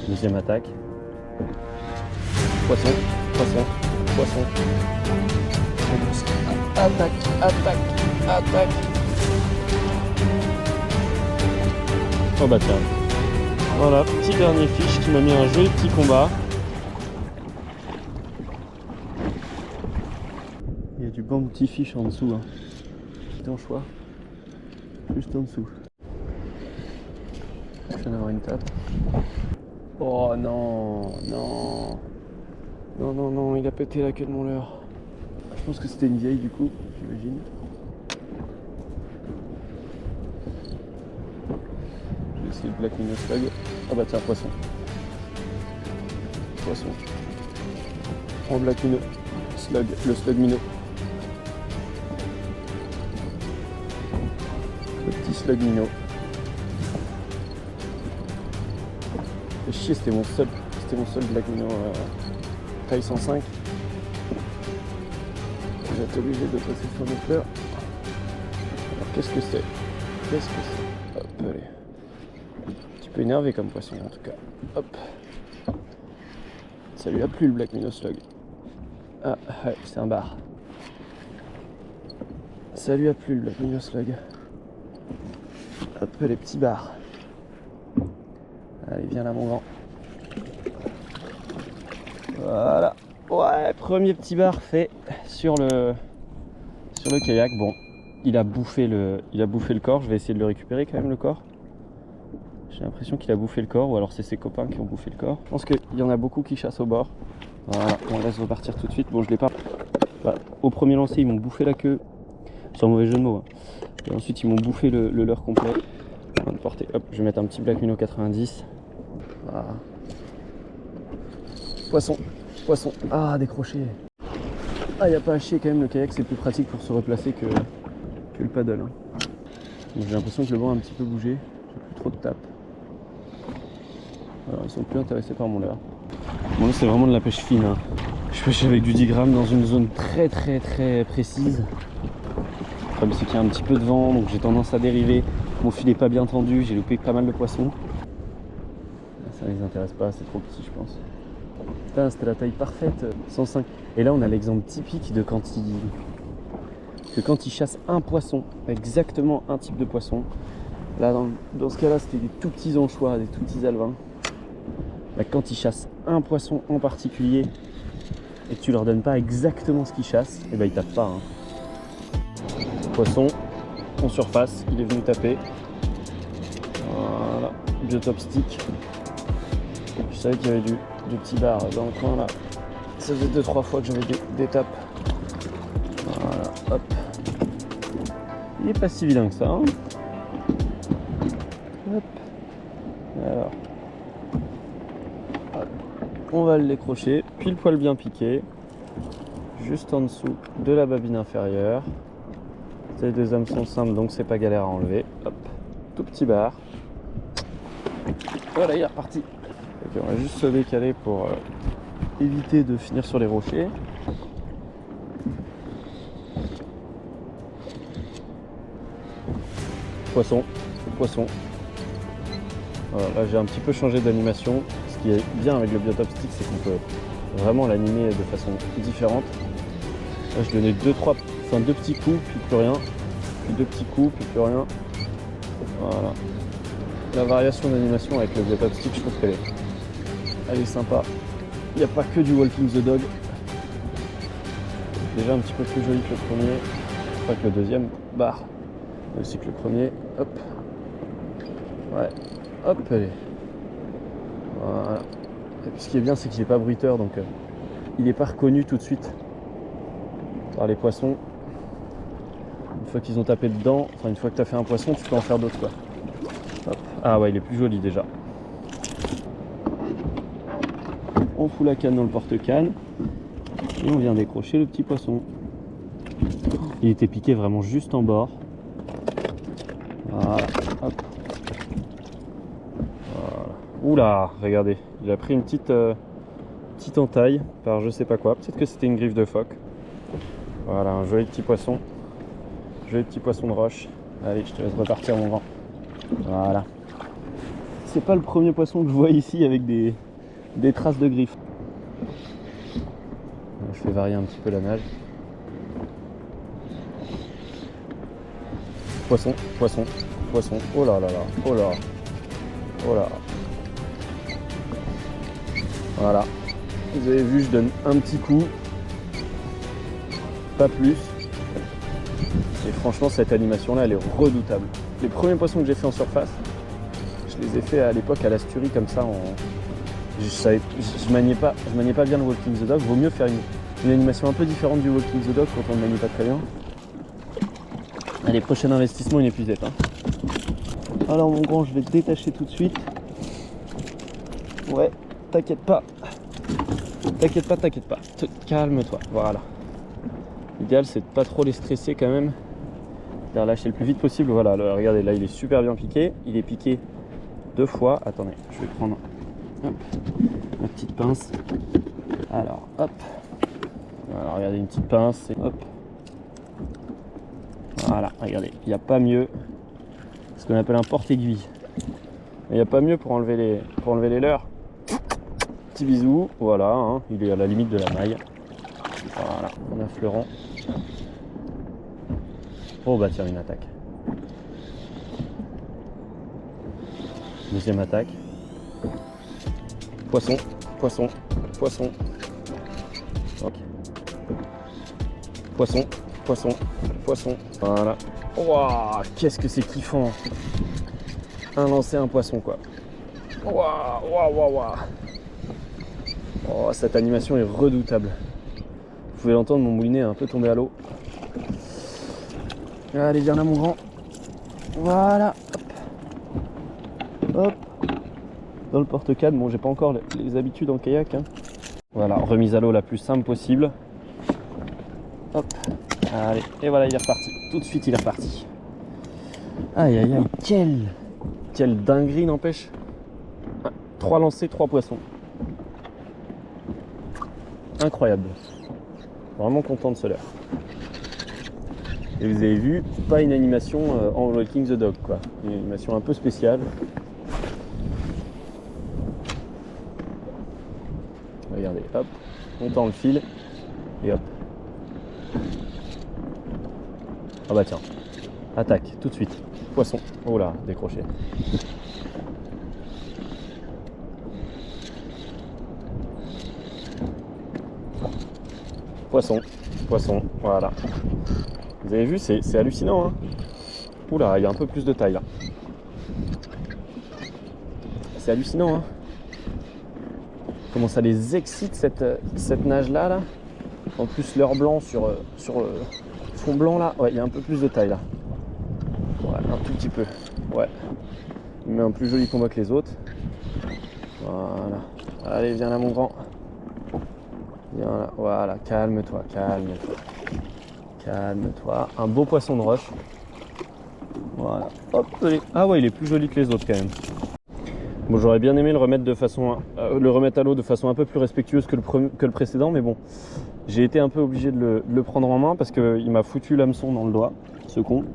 Deuxième attaque. Poisson, poisson, poisson. Attaque, attaque, attaque. Oh bah tiens. Voilà, petit dernier fiche qui m'a mis un joli petit combat. Il y a du bounty fish en dessous. Hein. Petit anchois. Juste en dessous. Je viens d'avoir une tape. Oh non, non. Non, non, non, il a pété la queue de mon leurre. Je pense que c'était une vieille du coup, j'imagine. Je vais essayer le Black Minnow Slug. Ah bah tiens, poisson. Poisson. En Black Minnow Slug, le Slug Minnow. Le petit Slug Minnow. Et chier, c'était mon seul Black Minnow taille 105. J'ai été obligé de passer sur mes fleurs. Alors qu'est-ce que c'est? Qu'est-ce que c'est? Hop, allez. Un petit peu énervé comme poisson en tout cas. Hop. Ça lui a plu le Black Minnow Slug. Ah ouais, c'est un bar. Ça lui a plu le Black Minnow Slug. Hop, les petits bars. Allez, viens là mon grand. Voilà. Ouais, premier petit bar fait sur le kayak. Bon, il a bouffé le corps. Je vais essayer de le récupérer quand même le corps. J'ai l'impression qu'il a bouffé le corps, ou alors c'est ses copains qui ont bouffé le corps. Je pense qu'il y en a beaucoup qui chassent au bord. Voilà, on laisse repartir tout de suite. Bon, je l'ai pas. Voilà. Au premier lancer, ils m'ont bouffé la queue. Sans mauvais jeu de mots. Hein. Et ensuite, ils m'ont bouffé le leurre complet. Hop, je vais mettre un petit Black Minnow 90. Voilà. Poisson, poisson. Ah, décroché. Ah, il n'y a pas à chier quand même, le kayak c'est plus pratique pour se replacer que le paddle. Hein. J'ai l'impression que le vent a un petit peu bougé. J'ai plus trop de tape. Alors, ils sont plus intéressés par mon leurre. Bon, là c'est vraiment de la pêche fine. Hein. Je pêche avec du 10 grammes dans une zone très précise. Le problème c'est qu'il y a un petit peu de vent, donc j'ai tendance à dériver. Mon filet pas bien tendu, j'ai loupé pas mal de poissons. Ça les intéresse pas, c'est trop petit je pense. Putain, c'était la taille parfaite, 105. Et là on a l'exemple typique de quand il chasse un poisson, exactement un type de poisson. Là dans ce cas là c'était des tout petits anchois, des tout petits alevins. Là, quand il chasse un poisson en particulier et que tu leur donnes pas exactement ce qu'il chasse, et ben ils tapent pas. Hein. Poisson en surface, il est venu taper. Voilà, biotop stick. Je savais qu'il y avait du petit bar dans le coin là. Ça faisait 2-3 fois que j'avais des tapes. Voilà, hop. Il est pas si vilain que ça. Hein. Hop. Alors. Hop. On va le décrocher, pile poil bien piqué. Juste en dessous de la babine inférieure. C'est des hameçons simples donc c'est pas galère à enlever. Hop. Tout petit bar. Voilà, il est reparti. Okay, on va juste se décaler pour éviter de finir sur les rochers. Poisson, poisson. Voilà, là j'ai un petit peu changé d'animation. Ce qui est bien avec le biotop stick, c'est qu'on peut vraiment l'animer de façon différente. Là je donnais deux petits coups, puis plus rien. Puis deux petits coups, puis plus rien. Voilà. La variation d'animation avec le biotop stick, je trouve qu'elle est sympa. Il n'y a pas que du Walking the Dog. Déjà un petit peu plus joli que le premier. Pas que le deuxième bar. Mais aussi que le premier. Hop. Ouais. Hop, allez. Voilà. Et puis ce qui est bien, c'est qu'il n'est pas bruiteur, donc il n'est pas reconnu tout de suite par les poissons. Une fois qu'ils ont tapé dedans, enfin une fois que tu as fait un poisson, tu peux en faire d'autres quoi. Hop. Ah ouais, il est plus joli déjà. On fout la canne dans le porte-canne et on vient décrocher le petit poisson. Il était piqué vraiment juste en bord. Voilà. Hop. Voilà. Oula, regardez, il a pris une petite entaille par je sais pas quoi. Peut-être que c'était une griffe de phoque. Voilà, un joli petit poisson. Joli petit poisson de roche. Allez, je te laisse repartir mon grand. Voilà. c'est pas le premier poisson que je vois ici avec des traces de griffes. Je fais varier un petit peu la nage. Poisson, poisson, poisson. Oh là là là, oh là, oh là. Voilà. Vous avez vu, je donne un petit coup. Pas plus. Et franchement, cette animation-là, elle est redoutable. Les premiers poissons que j'ai fait en surface, je les ai fait à l'époque à l'Asturie comme ça. Je maniais pas bien le Walking the Dog. Vaut mieux faire une animation un peu différente du Walking the Dog quand on ne manie pas très bien. Allez, prochain investissement, une épuisette. Hein. Alors mon grand, je vais te détacher tout de suite. Ouais, t'inquiète pas. T'inquiète pas. Calme-toi. Voilà. L'idéal, c'est de pas trop les stresser quand même. De les relâcher le plus vite possible. Voilà, regardez, là, il est super bien piqué. Il est piqué 2 fois. Attendez, je vais prendre ma petite pince. Alors, hop. Alors, regardez, une petite pince. Et hop. Voilà, regardez, il n'y a pas mieux. Ce qu'on appelle un porte-aiguille. Il n'y a pas mieux pour enlever les leurres. Petit bisou, voilà, hein, il est à la limite de la maille. Voilà, en affleurant. Oh bah tiens, une attaque. Deuxième attaque. Poisson, poisson, poisson. Ok. Poisson, poisson, poisson. Voilà. Waouh, qu'est-ce que c'est kiffant. Un lancer, un poisson quoi. Waouh. Oh, cette animation est redoutable. Vous pouvez l'entendre, mon moulinet est un peu tombé à l'eau. Allez, viens là mon grand. Voilà. Hop. Dans le porte-cade, bon j'ai pas encore les habitudes en kayak. Hein. Voilà, remise à l'eau la plus simple possible. Hop. Allez, et voilà, il est reparti. Tout de suite, il est reparti. Aïe aïe aïe, quelle dinguerie n'empêche. 3 lancers, 3 poissons. Incroyable. Vraiment content de ce leurre. Et vous avez vu, pas une animation en Walking the Dog quoi. Une animation un peu spéciale. Regardez, hop, on tend le fil et hop. Ah bah tiens, attaque tout de suite. Poisson. Oh là, décroché. Poisson, poisson, voilà. Vous avez vu, c'est hallucinant. Hein. Oula, il y a un peu plus de taille là. C'est hallucinant. Hein. Comment ça les excite cette nage là. En plus, l'heure blanc sur fond blanc là. Ouais, il y a un peu plus de taille là. Ouais, un tout petit peu. Ouais. Mais un plus joli combat que les autres. Voilà. Allez, viens là mon grand. Viens là. Voilà, calme-toi. Calme-toi. Un beau poisson de roche. Voilà. Hop, allez. Ah ouais, il est plus joli que les autres quand même. Bon, j'aurais bien aimé le remettre à l'eau de façon un peu plus respectueuse que le précédent, mais bon, j'ai été un peu obligé de le prendre en main parce qu'il m'a foutu l'hameçon dans le doigt, ce con.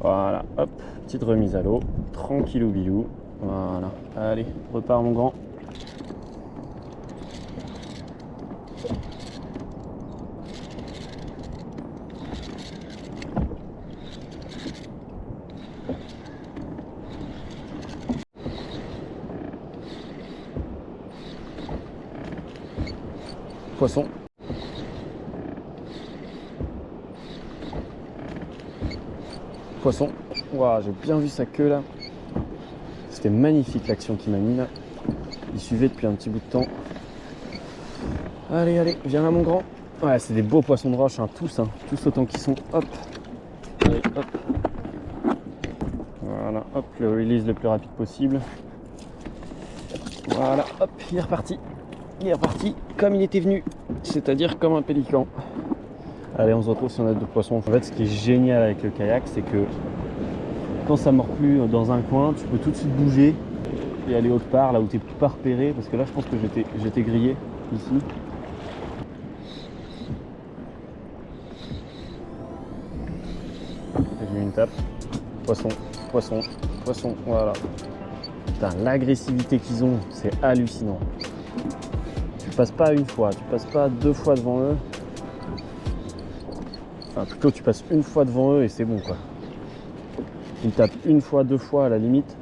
Voilà, hop, petite remise à l'eau, tranquillou bilou. Voilà, allez, repars mon grand. Poisson. Poisson. Waouh, j'ai bien vu sa queue là. C'était magnifique l'action qu'il m'a mis là. Il suivait depuis un petit bout de temps. Allez, viens là mon grand. Ouais, c'est des beaux poissons de roche, hein, tous autant qu'ils sont. Hop. Allez, hop. Voilà, hop, le release le plus rapide possible. Voilà, hop, il est reparti. Il est reparti comme il était venu, c'est-à-dire comme un pélican. Allez, on se retrouve si on a d'autres poissons. En fait, ce qui est génial avec le kayak, c'est que quand ça mord plus dans un coin, tu peux tout de suite bouger et aller autre part, là où tu n'es pas repéré. Parce que là, je pense que j'étais grillé ici. J'ai eu une tape. Poisson, poisson, poisson, voilà. Putain, l'agressivité qu'ils ont, c'est hallucinant. Tu passes pas une fois, tu passes pas 2 fois devant eux. Enfin, plutôt tu passes une fois devant eux et c'est bon quoi. Ils tapent une fois, 2 fois à la limite.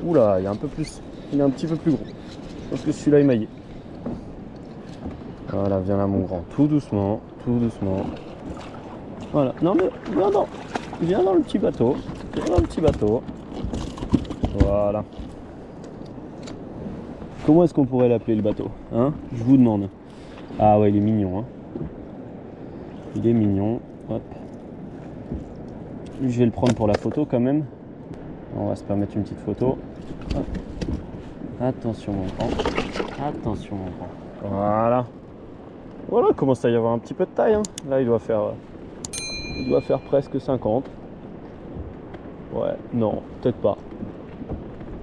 Oula, il y a un peu plus, il est un petit peu plus gros. Je pense que celui-là est maillé. Voilà, viens là mon grand, tout doucement, tout doucement. Voilà, non mais viens dans le petit bateau, viens dans le petit bateau. Voilà. Comment est-ce qu'on pourrait l'appeler le bateau, hein? Je vous demande. Ah ouais, il est mignon, hein. Il est mignon. Hop. Je vais le prendre pour la photo quand même. On va se permettre une petite photo. Hop. Attention mon grand. Attention mon grand. Voilà. Voilà, il commence à y avoir un petit peu de taille, hein. Là il doit faire presque 50. Ouais, non, peut-être pas.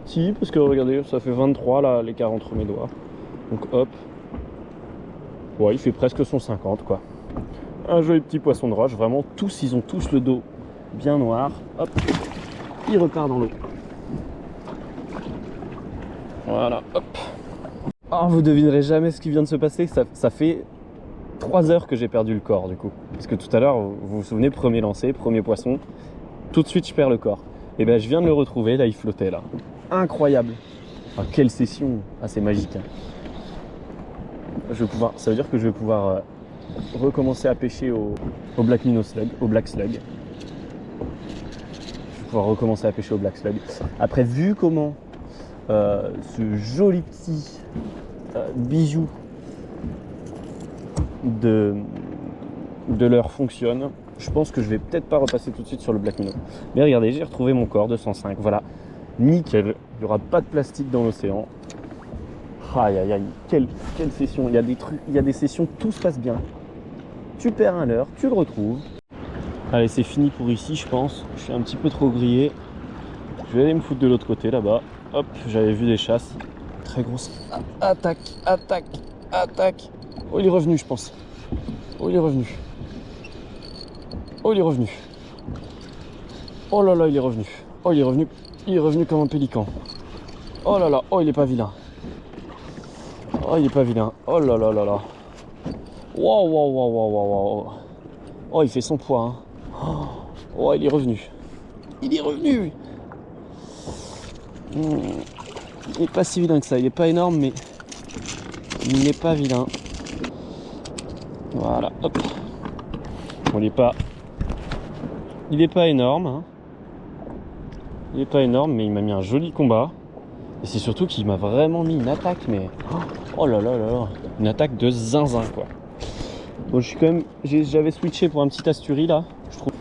Si, parce que regardez, ça fait 23 là, l'écart entre mes doigts. Donc hop. Ouais, il fait presque son 50 quoi. Un joli petit poisson de roche, vraiment tous, ils ont tous le dos bien noir. Hop, il repart dans l'eau. Voilà, hop. Oh, vous devinerez jamais ce qui vient de se passer, ça fait 3 heures que j'ai perdu le corps du coup. Parce que tout à l'heure, vous vous souvenez, premier lancer, premier poisson, tout de suite je perds le corps. Et ben je viens de le retrouver, là il flottait là. Incroyable. Ah, quelle session, ah c'est magique. Hein. Ça veut dire que je vais pouvoir recommencer à pêcher au Black Minnow Slug, au Black Slug. Je vais pouvoir recommencer à pêcher au Black Slug. Après, vu comment ce joli petit bijou de leurre fonctionne, je pense que je vais peut-être pas repasser tout de suite sur le Black Minnow. Mais regardez, j'ai retrouvé mon corps 205, voilà, nickel, il n'y aura pas de plastique dans l'océan. Aïe aïe aïe, quelle session, il y a des trucs, il y a des sessions, tout se passe bien. Tu perds un leurre, tu le retrouves. Allez, c'est fini pour ici, je pense. Je suis un petit peu trop grillé. Je vais aller me foutre de l'autre côté, là-bas. Hop, j'avais vu des chasses. Très grosse. Attaque, attaque, attaque. Oh, il est revenu, je pense. Oh, il est revenu. Oh, il est revenu. Oh là là, il est revenu. Oh, il est revenu. Il est revenu comme un pélican. Oh là là, oh, il est pas vilain. Oh, il est pas vilain. Oh là là là là. Waouh, waouh, waouh, waouh, waouh. Oh, il fait son poids. Hein. Oh, il est revenu. Il est revenu. Il n'est pas si vilain que ça. Il n'est pas énorme, mais il n'est pas vilain. Voilà, hop. Bon, il n'est pas énorme. Hein. Il n'est pas énorme, mais il m'a mis un joli combat. Et c'est surtout qu'il m'a vraiment mis une attaque, mais... Oh là là là là. Une attaque de zinzin, quoi. Bon, j'avais switché pour un petit Asturi, là. Je trouve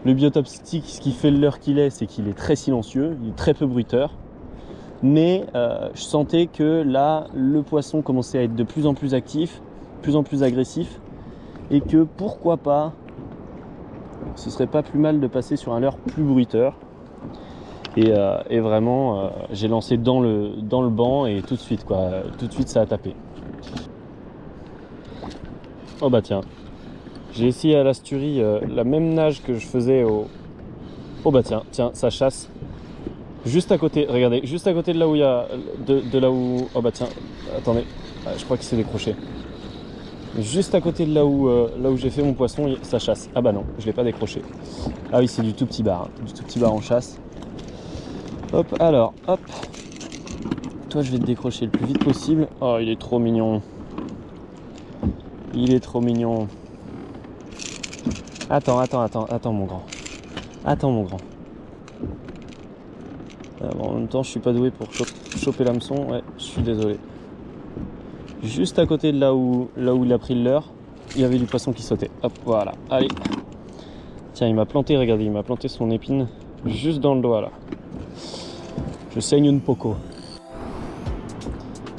le biotope stick, ce qui fait le leurre qu'il est, c'est qu'il est très silencieux, il est très peu bruiteur. Mais je sentais que là, le poisson commençait à être de plus en plus actif, de plus en plus agressif. Et que, pourquoi pas, ce serait pas plus mal de passer sur un leurre plus bruiteur. Et vraiment, j'ai lancé dans le banc et tout de suite, quoi. Tout de suite, ça a tapé. Oh bah tiens, j'ai essayé à l'Asturie la même nage que je faisais au... Oh bah tiens, ça chasse. Juste à côté, regardez, juste à côté de là où il y a... De là où... Oh bah tiens, attendez, je crois qu'il s'est décroché. Juste à côté de là où j'ai fait mon poisson, ça chasse. Ah bah non, je l'ai pas décroché. Ah oui, c'est du tout petit bar, hein. Du tout petit bar en chasse. Hop, alors, hop. Toi, je vais te décrocher le plus vite possible. Oh, il est trop mignon. Il est trop mignon. Attends, mon grand. Attends, mon grand. Bon, en même temps, je suis pas doué pour choper l'hameçon. Ouais, je suis désolé. Juste à côté de là où il a pris le leurre, il y avait du poisson qui sautait. Hop, voilà. Allez. Tiens, il m'a planté, regardez, il m'a planté son épine juste dans le doigt, là. Je saigne une poco.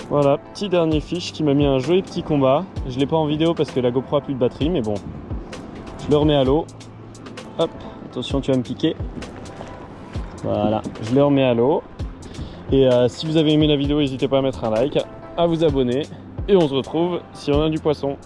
Voilà, petit dernier fiche qui m'a mis un joli petit combat. Je ne l'ai pas en vidéo parce que la GoPro a plus de batterie, mais bon. Je le remets à l'eau. Hop, attention, tu vas me piquer. Voilà, je le remets à l'eau. Et si vous avez aimé la vidéo, n'hésitez pas à mettre un like, à vous abonner. Et on se retrouve si on a du poisson.